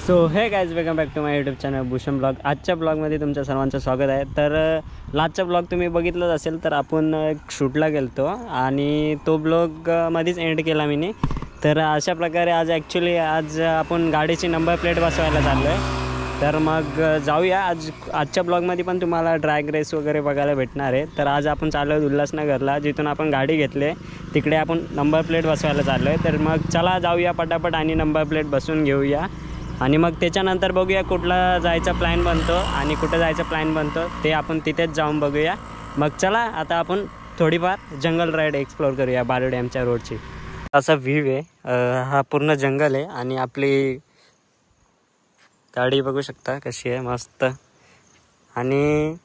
So hey guys welcome back to my YouTube channel Bhushan blog. आजच्या ब्लॉगमध्ये तुमचं सर्वांचं स्वागत आहे। तर लास्टचा ब्लॉग तुम्ही बघितलंच असेल, तर आपण एक शूटला गेलतो आणि तो ब्लॉगमध्येच एंड केला मी। तर अशा प्रकारे आज आपण गाडीची नंबर प्लेट बसवायला चाललो आहे। तर मग जाऊया। आजच्या ब्लॉगमध्ये पण तुम्हाला ड्रॅग रेस वगैरे बघायला भेटणार आहे। तर आज आपण चाललो आहे उल्हासनगरला, जिथून आपण गाडी घेतली तिकडे आपण नंबर प्लेट बसवायला चाललो आहे। तर मग चला जाऊया पटापट आणि नंबर प्लेट बसवून घेऊया आणि मग त्याच्यानंतर बघूया कुठला जायचा प्लॅन बनतो आणि कुठं जायचा प्लॅन बनतो ते आपण तिथेच जाऊन बघूया। मग चला आता आपण थोडीफार जंगल राईड एक्सप्लोर करूया बारड डॅमच्या रोडची। असा व्ह्यू आहे, हा पूर्ण जंगल आहे आणि आपली गाडी बघू शकता कशी आहे, मस्त आणि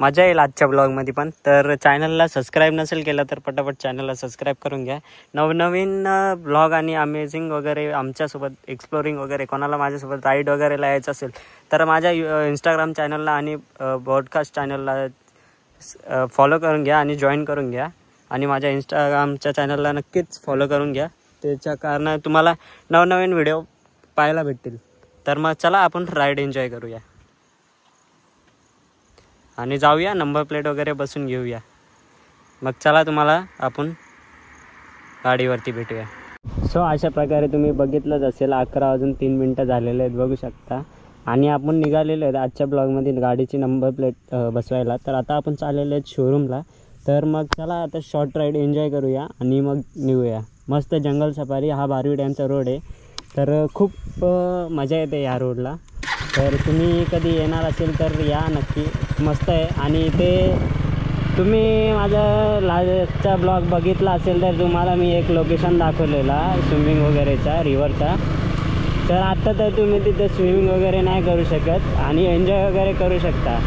मजा येईल आजच्या ब्लॉगमध्ये पण। तर चॅनलला सबस्क्राईब नसेल केलं तर पटापट चॅनलला सबस्क्राईब करून घ्या। नवनवीन ब्लॉग आणि अमेझिंग वगैरे आमच्यासोबत एक्सप्लोरिंग वगैरे कोणाला माझ्यासोबत राईड वगैरेला यायचं असेल तर माझ्या इंस्टाग्राम चॅनलला आणि पॉडकास्ट चॅनलला फॉलो करून घ्या आणि जॉईन करून घ्या आणि माझ्या इंस्टाग्रामच्या चॅनलला नक्कीच फॉलो करून घ्या। त्याच्या कारणाने तुम्हाला नवनवीन व्हिडिओ पाहायला भेटतील। तर मग चला आपण राईड एन्जॉय करूया आणि जाऊया नंबर प्लेट वगैरे बसून घेऊया। मग चला तुम्हाला आपण गाडीवरती भेटूया। सो अशा प्रकारे तुम्ही बघितलंच असेल 11:03 झालेले आहेत बघू शकता आणि आपण निघालेलो आहेत आजच्या ब्लॉगमध्ये गाडीची नंबर प्लेट बसवायला। तर आता आपण चाललेलो आहेत शोरूमला। तर मग चला आता शॉर्ट राईड एन्जॉय करूया आणि मग निघूया। मस्त जंगल सफारी, हा बारवी डॅमचा रोड आहे। तर खूप मजा येते या रोडला। तर तुम्ही कधी येणार असेल तर या नक्की, मस्त आहे। आणि ते तुम्ही माझा लास्टचा ब्लॉग बघितला असेल तर तुम्हाला मी एक लोकेशन दाखवलेला स्विमिंग वगैरेचा, रिव्हरचा। तर आत्ता तर तुम्ही तिथे स्विमिंग वगैरे नाही करू शकत आणि एन्जॉय वगैरे करू शकता।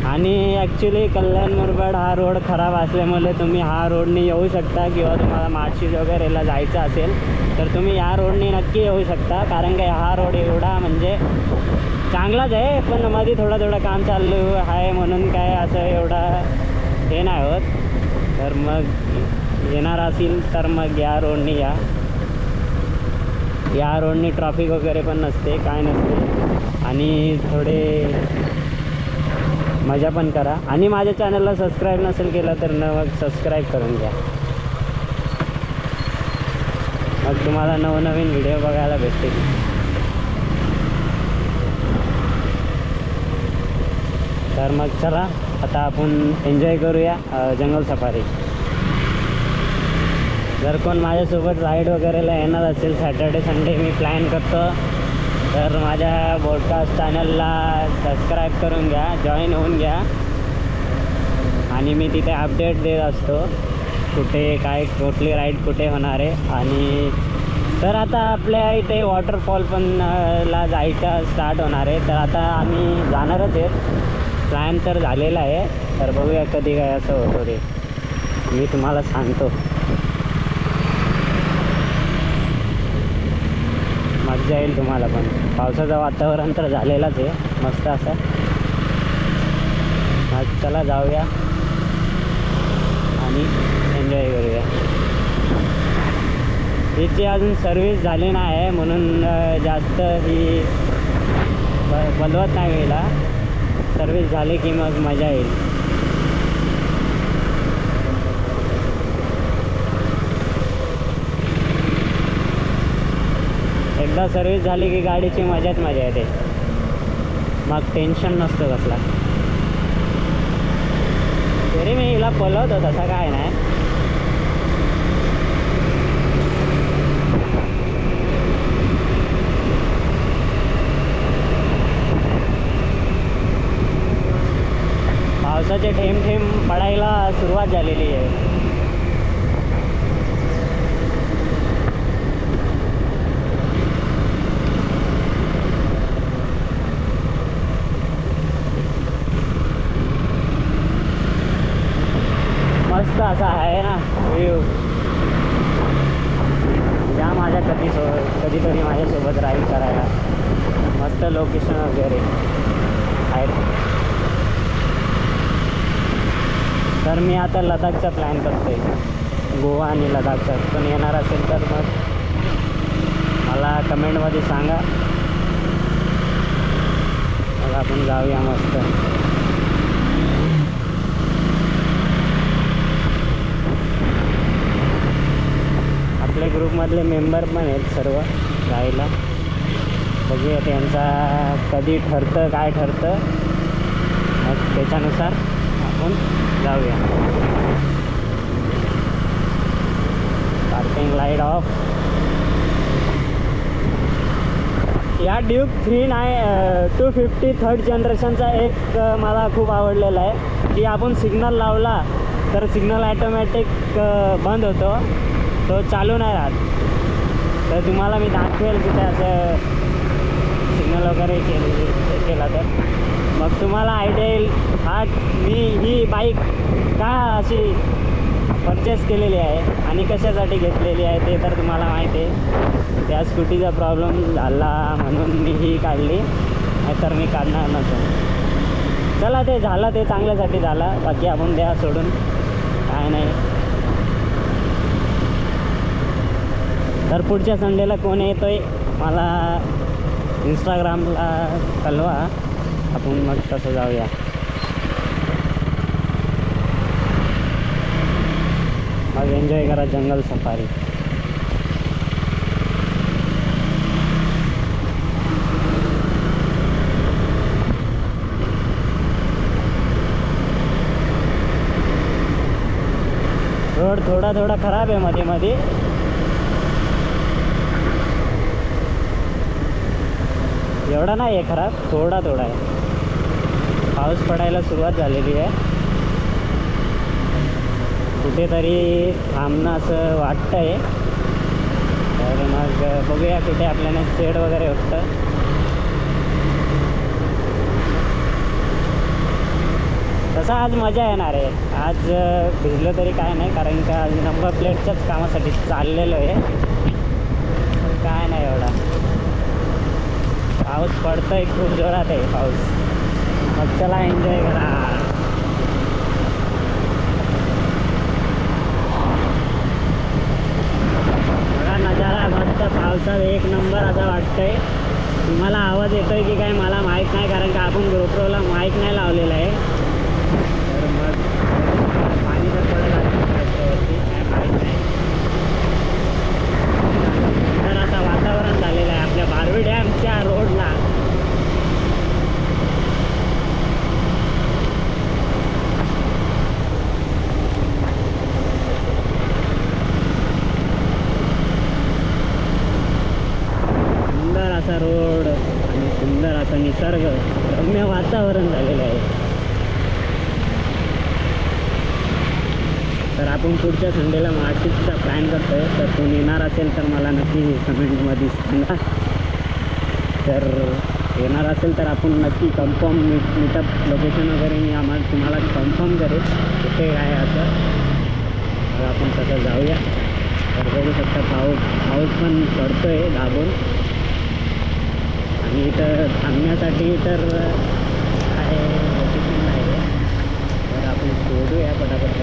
आणि ॲक्च्युली कल्याण मुरबाड हा रोड खराब असल्यामुळे तुम्ही हा रोडने येऊ शकता किंवा तुम्हाला माळशिरस वगैरेला जायचं असेल तर तुम्ही या रोडने नक्की येऊ शकता। कारण की हा रोड एवढा म्हणजे चांगलाच आहे, पण मध्ये थोडं काम चालू आहे म्हणून काय असं एवढा हे नाही होत। तर मग येणार असेल तर मग या रोडने या रोडने ट्रॅफिक वगैरे पण नसते, काय नसते आणि थोडे मजा पण करा। आणि माझ्या चॅनलला सबस्क्राईब नसेल केलं तर मग सबस्क्राईब करून घ्या, मग तुम्हाला नवनवीन व्हिडिओ बघायला भेटतील। तर मग चला आता आपण एन्जॉय करूया जंगल सफारी। जर कोण माझ्यासोबत राईड वगैरेला येणार असेल, सॅटर्डे संडे मी प्लॅन करतो, तर माझ्या पॉडकास्ट चॅनलला सबस्क्राईब करून घ्या, जॉईन होऊन घ्या आणि मी तिथे अपडेट देत असतो कुठे काय कुठली राईड कुठे होणार आहे। आणि तर आता आपल्या इथे वॉटरफॉल पण ला जायचं स्टार्ट होणार आहे। तर आता आम्ही जाणारच आहेत, प्लॅन तर झालेला आहे। तर बघूया कधी काय असं होतं ते मी तुम्हाला सांगतो। मजा येईल तुम्हाला पण। पावसाचं वातावरण तर झालेलंच आहे मस्त असं। मग चला जाऊया आणि एन्जॉय करूया। हिची अजून सर्विस झाली नाही आहे म्हणून जास्त ही बोलवत नाही वेळेला। सर्विस झाली की मग मजा येईल। एकदा सर्विस झाली की गाडीची मजाच मजा येते, मग टेन्शन नसतं कसला। तरी मी हिला बोलवतो तसं काय नाही। पावसाचे थेंब पडायला सुरुवात झालेली आहे। मस्त असा आहे ना व्ह्यू। या माझ्या कधीतरी माझ्यासोबत राईड करायला, मस्त लोकेशन वगैरे आहेत। तर मी आता लडाखचा प्लॅन करतोय, गोवा आणि लडाखचा। पण येणार असेल तर मग मला कमेंटमध्ये सांगा मग आपण जाऊया मस्त. आपल्या ग्रुपमधले मेंबर पण आहेत सर्व जायला. बघूया त्यांचा कधी ठरतं काय ठरतं, मग त्याच्यानुसार आपण जाऊया. Parking light of. या ड्यूक 250 थर्ड जनरेशनचा एक मला खूप आवडलेला आहे की आपण सिग्नल लावला तर सिग्नल ॲटोमॅटिक बंद होतो, तो चालू नाही राहत. तर तुम्हाला मी दाखवेल तिथे असं सिग्नल वगैरे केला तर मग तुम्हाला आयडिया येईल मी ही बाईक का अशी परचेस केलेली आहे आणि कशासाठी घेतलेली आहे ते तर तुम्हाला माहिती आहे. त्या स्कूटीचा प्रॉब्लेम झाला म्हणून मी ही काढली, नाहीतर मी काढणार नव्हतो. चला ते झालं, ते चांगल्यासाठी झालं, बाकी आपण द्या सोडून, काय नाही. तर पुढच्या संडेला कोण येतो आहे मला इंस्टाग्रामला कळवा, आपण मग तसं जाऊया. मग एन्जॉय करा जंगल सफारी. रोड थोडा खराब आहे मध्ये मध्ये. एवढा नाही आहे खराब, थोडा आहे. पाऊस पडायला सुरुवात झालेली आहे, कुठेतरी थांबणं असं वाटतं आहे. तर मग बघूया कुठे आपल्याला शेड वगैरे होतं. तसं आज मजा येणार आहे. आज भिजलं तरी काय नाही, कारण का आज नंबर प्लेटच्याच कामासाठी चाललेलो आहे. काय नाही एवढा. पाऊस पडतोय, खूप जोरात आहे पाऊस. मग चला एन्जॉय करा. बघा नजारा मस्त, पावसात एक नंबर असं वाटतंय. तुम्हाला आवाज येतोय की काय मला माहीत नाही, कारण का आपण GoProला माईक नाही लावलेला आहे. तर मग पाणी तर पडत रस्त्यावरती, काय माहीत नाही. तर असं वातावरण झालेलं आहे आपल्या बारवी डॅमच्या रोडला. सुंदर असा रोड आणि सुंदर असा निसर्ग, रम्य वातावरण झालेलं आहे. तर आपण पुढच्या संडेला मार्केटचा प्लॅन करतोय. तर कोण येणार असेल तर मला नक्की कमेंटमध्ये सांगा. तर येणार असेल तर आपण नक्की कन्फर्म मीटअप लोकेशन वगैरे मी तुम्हाला कन्फर्म करेल कुठे काय असं. तर आपण तसं जाऊया. तर बघू शकता पाऊस पण पडतो आहे दाबून. आणि इथं थांबण्यासाठी तर काय लोकेशन नाही आहे. तर आपण शोधूया पटापट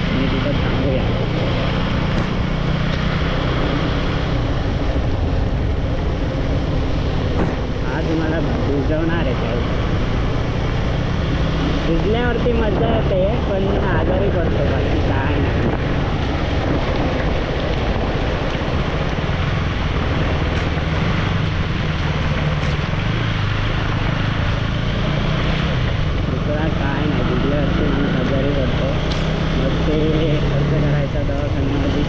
आणि तिथं थांबूया. आज मला भिजवणार आहे पाऊस. भिजल्यावरती मजा येते, पण आजारी पडतो, बाकी काय नाही. दुसरा काय नाही, भिजल्यावरती माणूस आजारी पडतो. मग ते खर्च करायचा दवाखान्यामध्ये,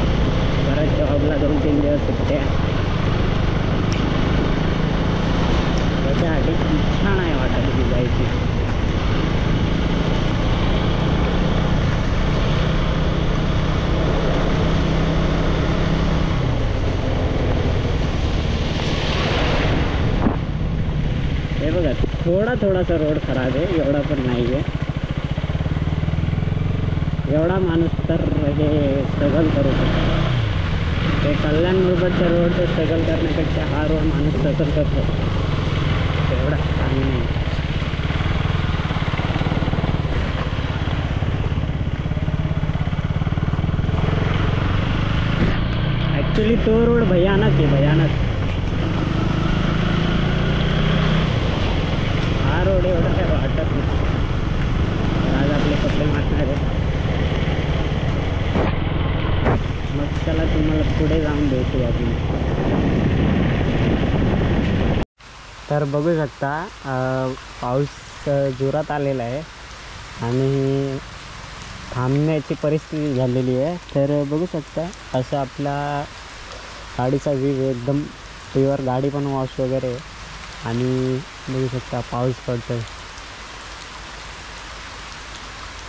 परत जॉबला 2-3 दिवस सुट्ट्या. त्याच्यासाठी इच्छा नाही वाटत की जायची. हे बघा थोडासा रोड खराब आहे, एवढा पण नाही आहे. एवढा माणूस तर हे स्ट्रगल करू शकतो. ते कल्याण मुरबाडच्या रोडचं स्ट्रगल करण्यापेक्षा हा रोड माणूस स्ट्रगल करतो, एवढा काही नाही. ॲक्च्युली तो रोड भयानक आहे, भयानक. तर बघू शकता पाऊस जोरात आलेला आहे आणि थांबण्याची परिस्थिती झालेली आहे. तर बघू शकता असं आपला गाडीचा व्ह्यू एकदम प्युअर, गाडी पण वॉश वगैरे आहे. आणि बघू शकता पाऊस पडतो आहे.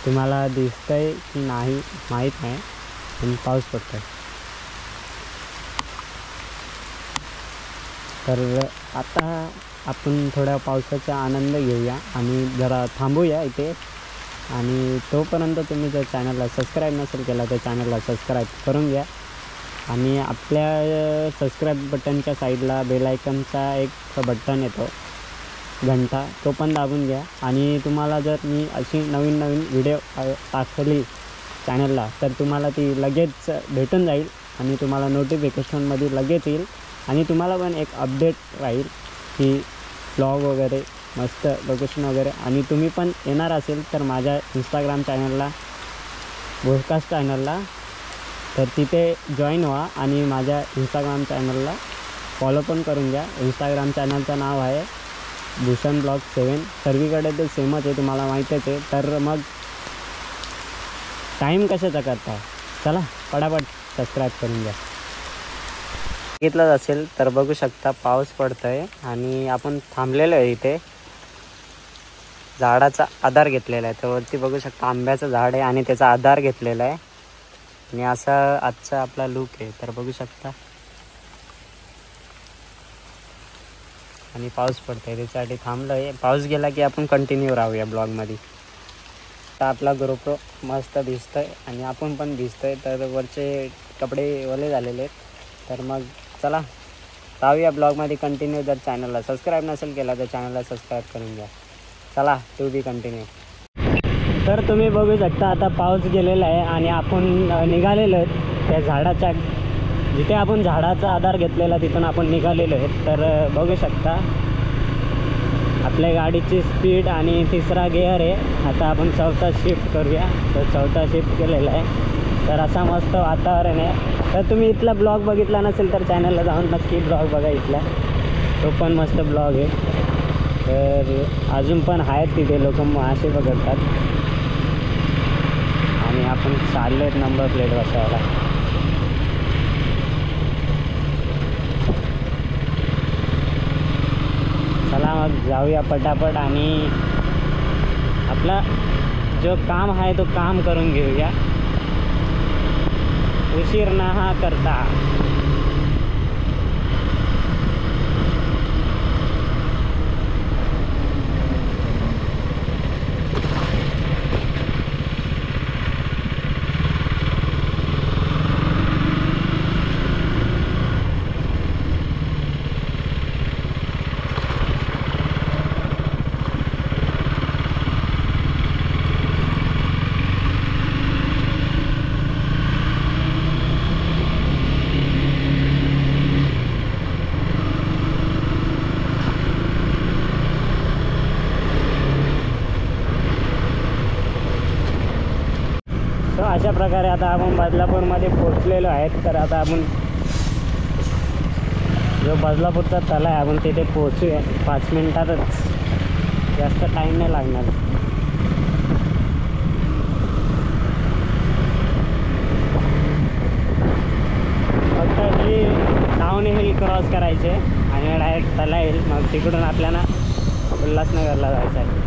तुम्हाला दिसतंय की नाही माहीत नाही, पण पाऊस पडतो आहे. तर आता आपण थोड्या पावसाचा आनंद घेऊया आणि जरा थांबूया इथे. आणि तोपर्यंत तुम्ही जर चॅनलला सबस्क्राईब नसेल केला तर चॅनलला सबस्क्राईब करून घ्या. आणि आपल्या सबस्क्राईब बटनच्या साईडला बेल आयकनचा एक बटन येतो, घंटा, तो पण दाबून घ्या. आणि तुम्हाला जर मी अशी नवीन नवीन व्हिडिओ टाकली चॅनलला तर तुम्हाला ती लगेच भेटून जाईल आणि तुम्हाला नोटिफिकेशनमध्ये लगेच येईल. आणि तुम्हाला पण एक अपडेट राहील की ब्लॉग वगैरे मस्त लोकेशन वगैरे. आणि तुम्ही पण येणार असेल तर माझ्या इंस्टाग्राम चॅनलला, पॉडकास्ट चॅनलला, तर तिथे जॉईन व्हा आणि माझ्या इंस्टाग्राम चॅनलला फॉलो पण करून घ्या. इंस्टाग्राम चॅनलचं नाव आहे भूषण ब्लॉग 7. सर्वीकडे ते सेमच आहे, तुम्हाला माहीतच आहे. तर मग टाईम कशाचा करता, चला पटापट सबस्क्राईब करून घ्या. बघितलंच असेल तर बघू शकता पाऊस पडतो आहे आणि आपण थांबलेलो आहे इथे. झाडाचा आधार घेतलेला आहे, तर वरती बघू शकता आंब्याचं झाड आहे आणि त्याचा आधार घेतलेला आहे. आणि असा आजचा आपला लुक आहे, तर बघू शकता. आणि पाऊस पडतो आहे त्याच्यासाठी थांबलो आहे. पाऊस गेला की आपण कंटिन्यू राहूया ब्लॉगमध्ये. तर आपला ग्रुप मस्त दिसतो आहे आणि आपण पण दिसतो आहे. तर वरचे कपडे ओले झालेले आहेत. तर मग चला राहूया ब्लॉगमध्ये कंटिन्यू. जर चॅनलला सबस्क्राईब नसेल केला तर चॅनलला सबस्क्राईब करून घ्या. चला टू बी कंटिन्यू. तर तुम्ही बघू शकता आता पाऊस गेलेला आहे आणि आपण निघालेलो आहेत त्या झाडाच्या, जिथे आपण झाडाचा आधार घेतलेला तिथून आपण निघालेलो आहेत. तर बघू शकता आपल्या गाडीची स्पीड आणि 3रा गिअर आहे. आता आपण 4था शिफ्ट करूया. तर 4था शिफ्ट केलेला आहे. तर असा मस्त वातावरण आहे. तर तुम्ही इथला ब्लॉग बघितला नसेल तर चॅनलला जाऊन नक्की ब्लॉग बघा इथला, तो पण मस्त ब्लॉग आहे. तर अजून पण आहेत तिथे लोक मासे पकडतात आणि आपण चाललो आहेत नंबर प्लेट बसवायला. चला मग जाऊया पटापट आणि आपला जो काम आहे तो काम करून घेऊया, उशीर ना करता. अशा प्रकारे आता आपण बदलापूरमध्ये पोचलेलो आहेत. तर आता आपण जो बदलापूरचा तळा आहे आपण तिथे पोचूया 5 मिनिटातच, जास्त टाईम नाही लागणार. फक्त ही डाऊन हिल क्रॉस करायचे आणि डायरेक्ट तळा येईल. मग तिकडून आपल्याला उल्हासनगरला जायचं आहे.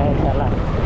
आहे. चला